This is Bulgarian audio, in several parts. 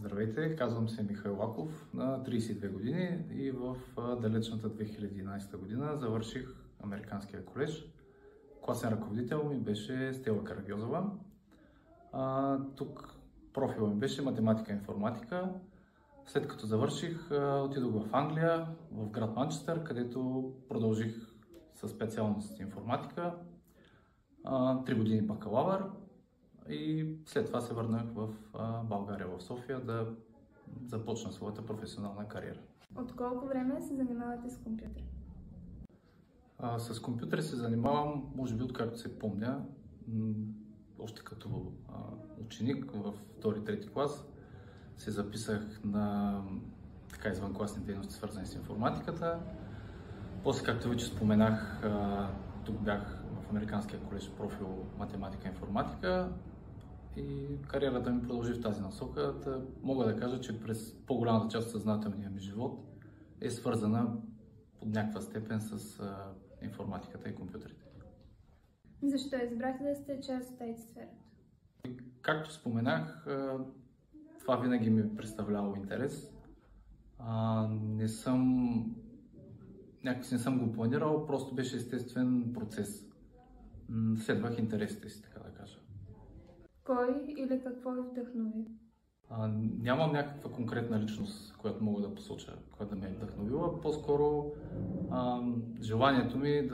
Здравейте, казвам се Михаил Лаков, на 32 години и в далечната 2011 година завърших Американския колеж. Класен ръководител ми беше Стела Карагьозова. Тук профила ми беше математика и информатика. След като завърших, отидох в Англия, в град Манчестър, където продължих със специалност информатика. 3 години бакалавър и след това се върнах в България, в София, да започна своята професионална кариера. От колко време се занимавате с компютър? С компютър се занимавам, може би, откакто се помня. Още като ученик в 2-3 клас се записах на извънкласни дейности, свързани с информатиката. После, както вече споменах, тук бях в Американския колеж профил математика и информатика и кариерата ми продължи в тази насока. Мога да кажа, че през по-голямата част от съзнателния ми живот е свързана под някаква степен с информатиката и компютрите. Защо избрахте да сте част от IT сферата? Както споменах, това винаги ми е представлявало интерес. Не съм го планирал, просто беше естествен процес. Следвах интересите си, така да кажа. Кой или какво ви вдъхнови? Нямам някаква конкретна личност, която мога да посоча, която да ме е вдъхновила. По-скоро желанието ми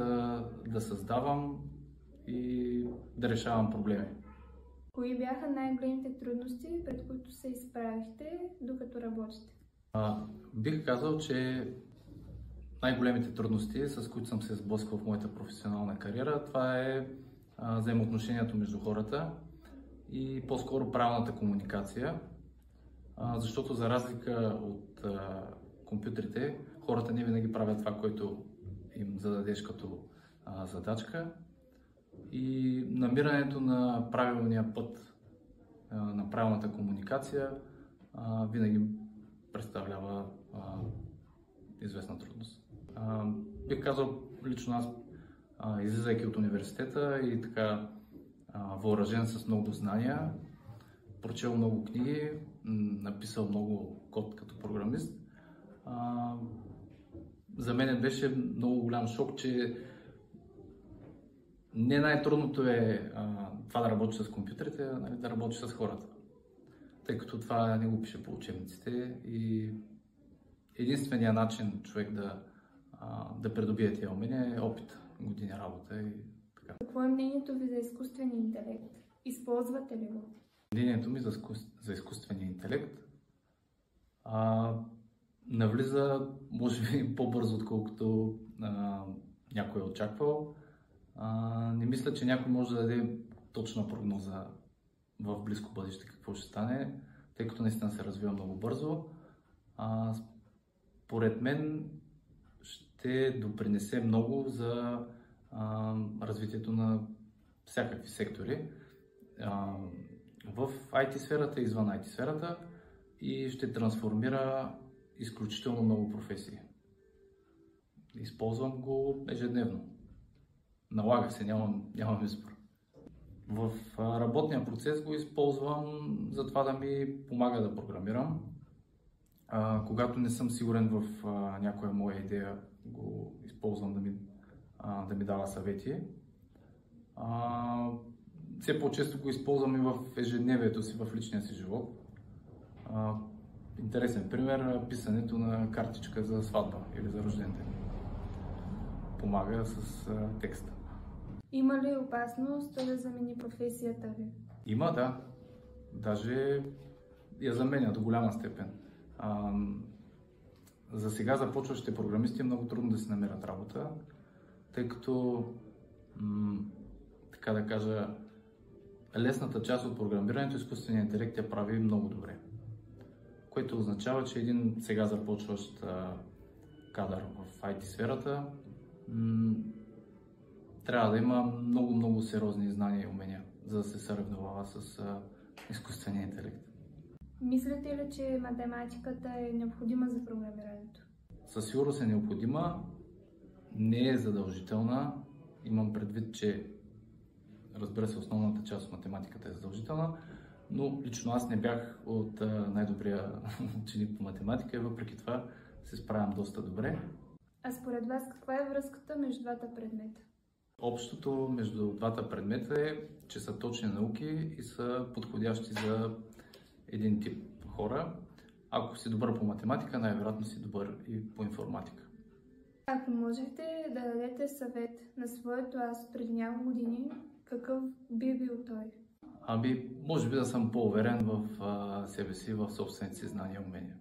да създавам и да решавам проблеми. Кои бяха най-големите трудности, пред които се изправихте, докато работите? Бих казал, че най-големите трудности, с които съм се сблъскал в моята професионална кариера, това е взаимоотношението между хората и по-скоро правилната комуникация. Защото за разлика от компютрите, хората не винаги правят това, което им зададеш като задачка. И намирането на правилния път, на правилната комуникация, винаги представлява известна трудност. Бих казал, лично аз, излизайки от университета и така въоръжен с много знания, прочел много книги, написал много код като програмист, за мен беше много голям шок, че не най-трудното е това да работиш с компютрите, а да работиш с хората. Тъй като това не го пише по учебниците и единственият начин човек да придобие тия умения е опит, години работа и така. Какво е мнението ви за изкуствения интелект? Използвате ли го? Мнението ми за изкуствения интелект навлиза, може би, по-бързо, отколкото някой е очаквал. Не мисля, че някой може да даде точна прогноза в близко бъдеще какво ще стане, тъй като наистина се развива много бързо. Според мен ще допринесе много за развитието на всякакви сектори в IT сферата и извън IT сферата и ще трансформира изключително много професии. Използвам го ежедневно. Налага се, нямам избор. В работния процес го използвам за това да ми помага да програмирам. Когато не съм сигурен в някоя моя идея, го използвам да ми дава съвети. Все по-често го използвам и в ежедневието си, в личния си живот. Интересен пример, писането на картичка за сватба или за рожден ден. Помага с текста. Има ли опасност да замени професията ви? Има, да. Даже я заменя до голяма степен. За сега започващите програмисти е много трудно да си намерят работа, тъй като, така да кажа, лесната част от програмирането, изкуственият интелект я прави много добре. Което означава, че един сега започващ кадър в IT сферата трябва да има много сериозни знания и умения, за да се съревновава с изкуствения интелект. Мислите ли, че математиката е необходима за програмирането? Със сигурност е необходима, не е задължителна. Имам предвид, че, разбира се, основната част от математиката е задължителна, Но лично аз не бях от най-добрия ученик по математика и въпреки това се справям доста добре. А според вас каква е връзката между двата предмета? Общото между двата предмета е, че са точни науки и са подходящи за един тип хора. Ако си добър по математика, най-вероятно си добър и по информатика. Ако можете да дадете съвет на своето аз преди няколко години, какъв би бил той? Може би да съм по-уверен в себе си, в собствените си знания и умения.